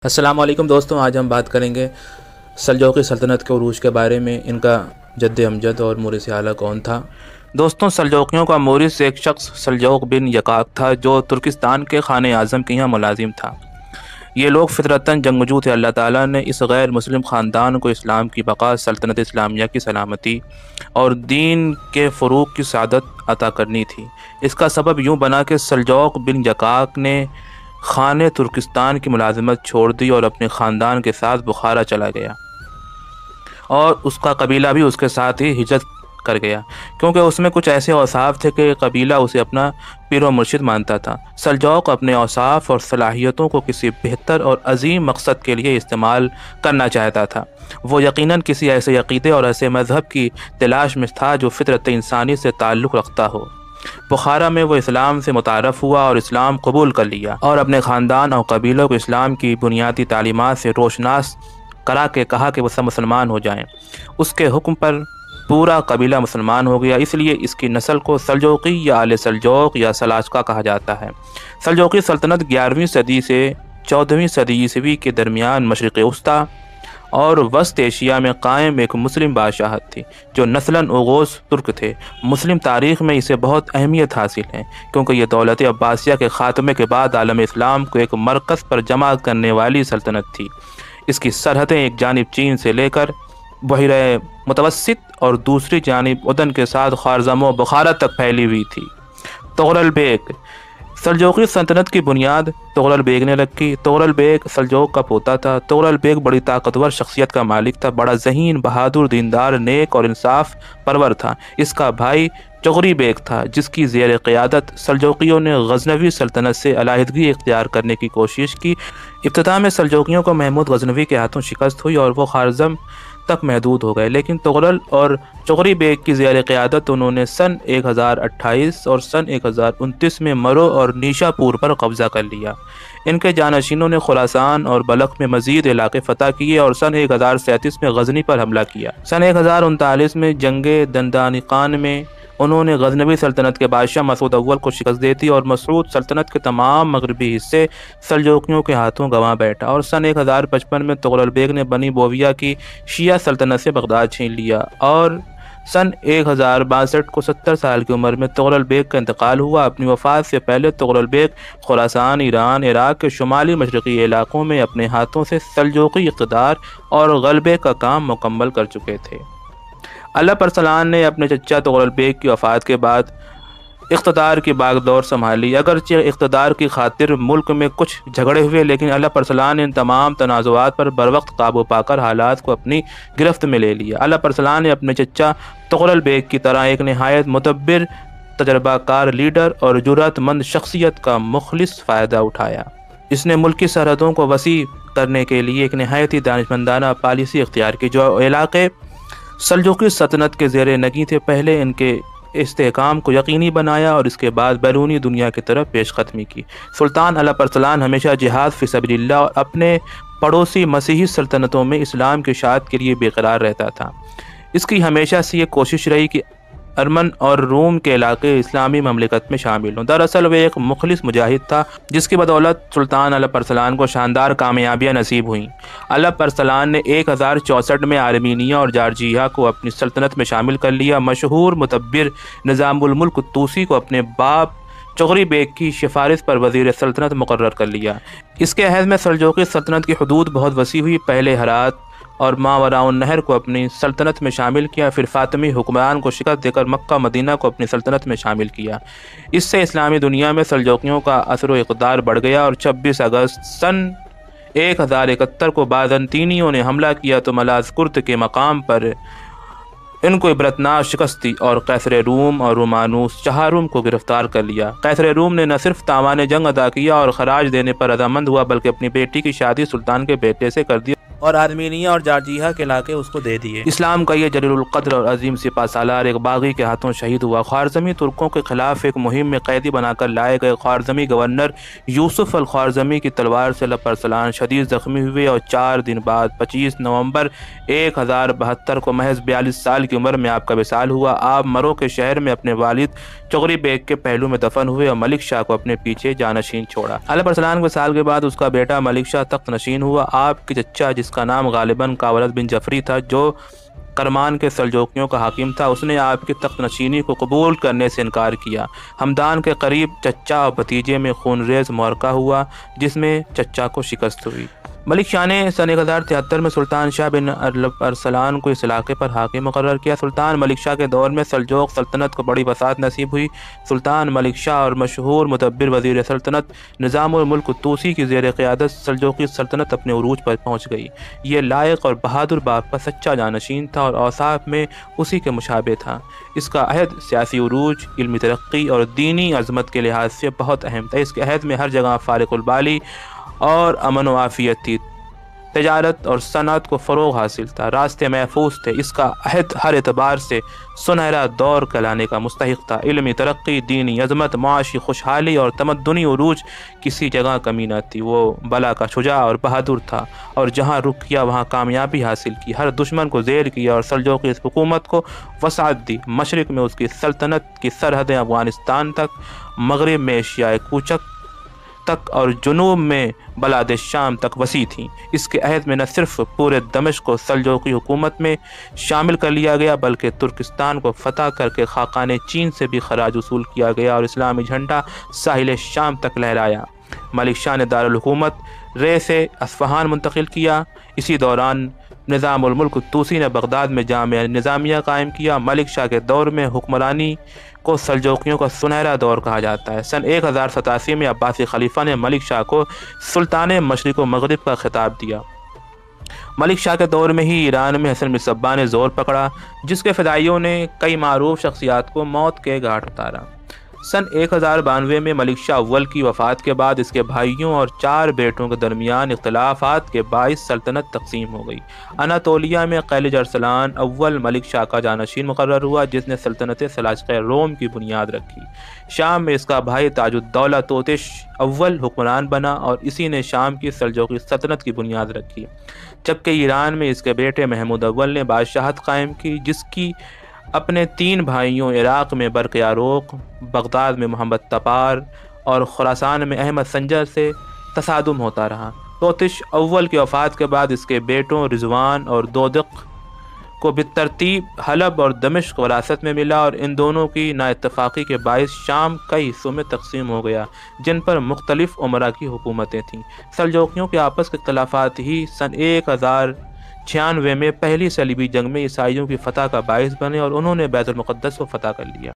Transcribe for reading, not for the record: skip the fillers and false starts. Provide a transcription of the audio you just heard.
السلام علیکم دوستوں، آج ہم بات کریں گے سلجوقی سلطنت کے عروج کے بارے میں۔ ان کا جد امجد اور مورث اعلیٰ کون تھا؟ دوستوں، سلجوقیوں کا مورث ایک شخص سلجوق بن یقاق تھا جو ترکستان کے خانِ اعظم کے یہاں ملازم تھا۔ یہ لوگ فطرتاً جنگجو تھے۔ اللہ تعالیٰ نے اس غیر مسلم خاندان کو اسلام کی بقا، سلطنت اسلامیہ کی سلامتی اور دین کے فروغ کی سعادت عطا کرنی تھی۔ اس کا سبب یوں بنا کہ سلجوق بن یقاق نے خانِ ترکستان کی ملازمت چھوڑ دی اور اپنے خاندان کے ساتھ بخارا چلا گیا، اور اس کا قبیلہ بھی اس کے ساتھ ہی ہجرت کر گیا، کیونکہ اس میں کچھ ایسے اوصاف تھے کہ قبیلہ اسے اپنا پیر و مرشد مانتا تھا۔ سلجوق اپنے اوصاف اور صلاحیتوں کو کسی بہتر اور عظیم مقصد کے لیے استعمال کرنا چاہتا تھا۔ وہ یقیناً کسی ایسے عقیدے اور ایسے مذہب کی تلاش میں تھا جو فطرت انسانی سے تعلق رکھتا ہو۔ بخارا میں وہ اسلام سے متعارف ہوا اور اسلام قبول کر لیا، اور اپنے خاندان اور قبیلوں کو اسلام کی بنیادی تعلیمات سے روشناس کرا کے کہا کہ وہ سب مسلمان ہو جائیں۔ اس کے حکم پر پورا قبیلہ مسلمان ہو گیا، اس لیے اس کی نسل کو سلجوقی یا آل سلجوق یا سلاجقہ کہا جاتا ہے۔ سلجوقی سلطنت 11ویں صدی سے 14ویں صدی عیسوی کے درمیان مشرق وسطیٰ اور وسط ایشیا میں قائم ایک مسلم بادشاہت تھی جو نسلاً اوغوز ترک تھے۔ مسلم تاریخ میں اسے بہت اہمیت حاصل ہے، کیونکہ یہ دولت عباسیہ کے خاتمے کے بعد عالم اسلام کو ایک مرکز پر جمع کرنے والی سلطنت تھی۔ اس کی سرحدیں ایک جانب چین سے لے کر بحیرہ متوسط اور دوسری جانب اردن کے ساتھ خوارزم و بخارا تک پھیلی ہوئی تھی۔ تغرل بیگ سلجوقی سلطنت کی بنیاد تغرل بیگ نے رکھی۔ تغرل بیگ سلجوق کا پوتا تھا۔ تغرل بیگ بڑی طاقتور شخصیت کا مالک تھا، بڑا ذہین، بہادر، دیندار، نیک اور انصاف پرور تھا۔ اس کا بھائی چغری بیگ تھا، جس کی زیر قیادت سلجوقیوں نے غزنوی سلطنت سے علیحدگی اختیار کرنے کی کوشش کی۔ ابتدا میں سلجوقیوں کو محمود غزنوی کے ہاتھوں شکست ہوئی اور وہ خوارزم تک محدود ہو گئے، لیکن تغرل اور چغری بیگ کی زیر قیادت انہوں نے سن 1028 اور سن 1029 میں مرو اور نیشا پور پر قبضہ کر لیا۔ ان کے جانشینوں نے خراسان اور بلخ میں مزید علاقے فتح کیے اور سن 1037 میں غزنی پر حملہ کیا۔ سن 1039 میں جنگ دندانقان میں انہوں نے غزنوی سلطنت کے بادشاہ مسعود اول کو شکست دے دی اور مسعود سلطنت کے تمام مغربی حصے سلجوقیوں کے ہاتھوں گنوا بیٹھا، اور سن 1055 میں تغرل بیگ نے بنی بویہ کی شیعہ سلطنت سے بغداد چھین لیا، اور سن 1062 کو 70 سال کی عمر میں تغرل بیگ کا انتقال ہوا۔ اپنی وفات سے پہلے تغرل بیگ خراسان، ایران، عراق کے شمالی مشرقی علاقوں میں اپنے ہاتھوں سے سلجوقی اقتدار اور غلبے کا کام مکمل کر چکے تھے۔ اللہ پرسلان نے اپنے چچا تغرل بیگ کی وفات کے بعد اقتدار کی باغ دور سنبھالی۔ اگرچہ اقتدار کی خاطر ملک میں کچھ جھگڑے ہوئے، لیکن اللہ پرسلان نے ان تمام تنازعات پر بروقت قابو پا کر حالات کو اپنی گرفت میں لے لیا۔ اللہ پرسلان نے اپنے چچا تغرل بیگ کی طرح ایک نہایت مدبر، تجربہ کار لیڈر اور جرأت مند شخصیت کا مخلص فائدہ اٹھایا۔ اس نے ملکی سرحدوں کو وسیع کرنے کے لیے ایک نہایت ہی دانشمندانہ پالیسی اختیار کی۔ جو علاقے سلجوقی سلطنت کے زیر نگیں تھے، پہلے ان کے استحکام کو یقینی بنایا اور اس کے بعد بیرونی دنیا کی طرف پیش قدمی کی۔ سلطان اللہ پرسلان ہمیشہ جہاد فی سبیل اللہ اور اپنے پڑوسی مسیحی سلطنتوں میں اسلام کی اشاعت کے لیے بے قرار رہتا تھا۔ اس کی ہمیشہ سے یہ کوشش رہی کہ ارمن اور روم کے علاقے اسلامی مملکت میں شامل ہوں۔ دراصل وہ ایک مخلص مجاہد تھا، جس کی بدولت سلطان اللہ پرسلان کو شاندار کامیابیاں نصیب ہوئیں۔ اللہ پرسلان نے 1064 میں آرمینیا اور جارجیا کو اپنی سلطنت میں شامل کر لیا۔ مشہور مدبر نظام الملک طوسی کو اپنے باپ چغری بیگ کی سفارش پر وزیر سلطنت مقرر کر لیا۔ اس کے عہد میں سلجوقی سلطنت کی حدود بہت وسیع ہوئی۔ پہلے ہرات اور ماوراء النہر کو اپنی سلطنت میں شامل کیا، پھر فاطمی حکمران کو شکست دے کر مکہ مدینہ کو اپنی سلطنت میں شامل کیا۔ اس سے اسلامی دنیا میں سلجوقیوں کا اثر و اقتدار بڑھ گیا، اور 26 اگست سن 1071 کو بازنطینیوں نے حملہ کیا تو ملازکرت کے مقام پر ان کو عبرتناک شکست دی اور قیصر روم اور رومانوس چہارم کو گرفتار کر لیا۔ قیصر روم نے نہ صرف تاوان جنگ ادا کیا اور خراج دینے پر رضامند ہوا، بلکہ اپنی بیٹی کی شادی سلطان کے بیٹے سے کر دی اور آرمینیا اور جارجیا کے علاقے اس کو دے دیے۔ اسلام کا یہ جلیل القدر اور عظیم سپہ سالار ایک باغی کے ہاتھوں شہید ہوا۔ خوارزمی ترکوں کے خلاف ایک مہم میں قیدی بنا کر لائے گئے خوارزمی گورنر یوسف الخوارزمی کی تلوار سے لب ارسلان شدید زخمی ہوئے اور 4 دن بعد 25 نومبر 1072 کو محض 42 سال کی عمر میں آپ کا وصال ہوا۔ آپ مرو کے شہر میں اپنے والد چغری بیگ کے پہلو میں دفن ہوئے اور ملک شاہ کو اپنے پیچھے جانشین چھوڑا۔ لب ارسلان کے وصال کے بعد اس کا بیٹا ملک شاہ تخت نشین ہوا۔ آپ کے چچا جس کا نام غالباً کاولد بن جعفری تھا، جو کرمان کے سلجوقیوں کا حاکم تھا، اس نے آپ کی تخت نشینی کو قبول کرنے سے انکار کیا۔ ہمدان کے قریب چچا اور بھتیجے میں خون ریز معرکہ ہوا جس میں چچا کو شکست ہوئی۔ ملک شاہ نے سن 1073 میں سلطان شاہ بن لب ارسلان کو اس علاقے پر حاکم مقرر کیا۔ سلطان ملک شاہ کے دور میں سلجوق سلطنت کو بڑی وسعت نصیب ہوئی۔ سلطان ملک شاہ اور مشہور مدبر وزیر سلطنت نظام الملک طوسی کی زیر قیادت سلجوقی سلطنت اپنے عروج پر پہنچ گئی۔ یہ لائق اور بہادر باپ کا سچا جانشین تھا اور اوصاف میں اسی کے مشابہ تھا۔ اس کا عہد سیاسی عروج، علمی ترقی اور دینی عظمت کے لحاظ سے بہت اہم تھا۔ اس کے عہد میں ہر جگہ فارق البالی اور امن و عافیت تھی۔ تجارت اور صنعت کو فروغ حاصل تھا، راستے محفوظ تھے۔ اس کا عہد ہر اعتبار سے سنہرا دور کہلانے کا مستحق تھا۔ علمی ترقی، دینی عظمت، معاشی خوشحالی اور تمدنی عروج، کسی جگہ کمی نہ تھی۔ وہ بلا کا شجاع اور بہادر تھا اور جہاں رخ کیا وہاں کامیابی حاصل کی، ہر دشمن کو زیر کیا اور سلجوقی حکومت کو وسعت دی۔ مشرق میں اس کی سلطنت کی سرحدیں افغانستان تک، مغرب میں ایشیائے کوچک تک اور جنوب میں بلاد شام تک وسیع تھیں۔ اس کے عہد میں نہ صرف پورے دمشق کو سلجوقی حکومت میں شامل کر لیا گیا بلکہ ترکستان کو فتح کر کے خاقان چین سے بھی خراج وصول کیا گیا اور اسلامی جھنڈا ساحل شام تک لہرایا۔ ملک شاہ نے دارالحکومت رے سے اصفہان منتقل کیا۔ اسی دوران نظام الملک طوسی نے بغداد میں جامعہ نظامیہ قائم کیا۔ ملک شاہ کے دور میں حکمرانی کو سلجوقیوں کا سنہرا دور کہا جاتا ہے۔ سن 1087 میں عباسی خلیفہ نے ملک شاہ کو سلطان مشرق و مغرب کا خطاب دیا۔ ملک شاہ کے دور میں ہی ایران میں حسن بن صبا نے زور پکڑا، جس کے فدائیوں نے کئی معروف شخصیات کو موت کے گھاٹ اتارا۔ سن 1092 میں ملک شاہ اول کی وفات کے بعد اس کے بھائیوں اور 4 بیٹوں کے درمیان اختلافات کے باعث سلطنت تقسیم ہو گئی۔ اناطولیہ میں قیلج ارسلان اول ملک شاہ کا جانشین مقرر ہوا، جس نے سلطنت سلاجقہ روم کی بنیاد رکھی۔ شام میں اس کا بھائی تاج الدولہ توتش اول حکمران بنا اور اسی نے شام کی سلجوقی سلطنت کی بنیاد رکھی، جبکہ ایران میں اس کے بیٹے محمود اول نے بادشاہت قائم کی، جس کی اپنے 3 بھائیوں عراق میں برق یاروق، بغداد میں محمد تپار اور خراسان میں احمد سنجر سے تصادم ہوتا رہا۔ توتش اول کی وفات کے بعد اس کے بیٹوں رضوان اور دودق کو بالترتیب حلب اور دمشق وراثت میں ملا اور ان دونوں کی نا اتفاقی کے باعث شام کئی حصوں میں تقسیم ہو گیا، جن پر مختلف امراء کی حکومتیں تھیں۔ سلجوقیوں کے آپس کے اختلافات ہی سن 1096 میں پہلی صلیبی جنگ میں عیسائیوں کی فتح کا باعث بنے اور انہوں نے بیت المقدس کو فتح کر لیا۔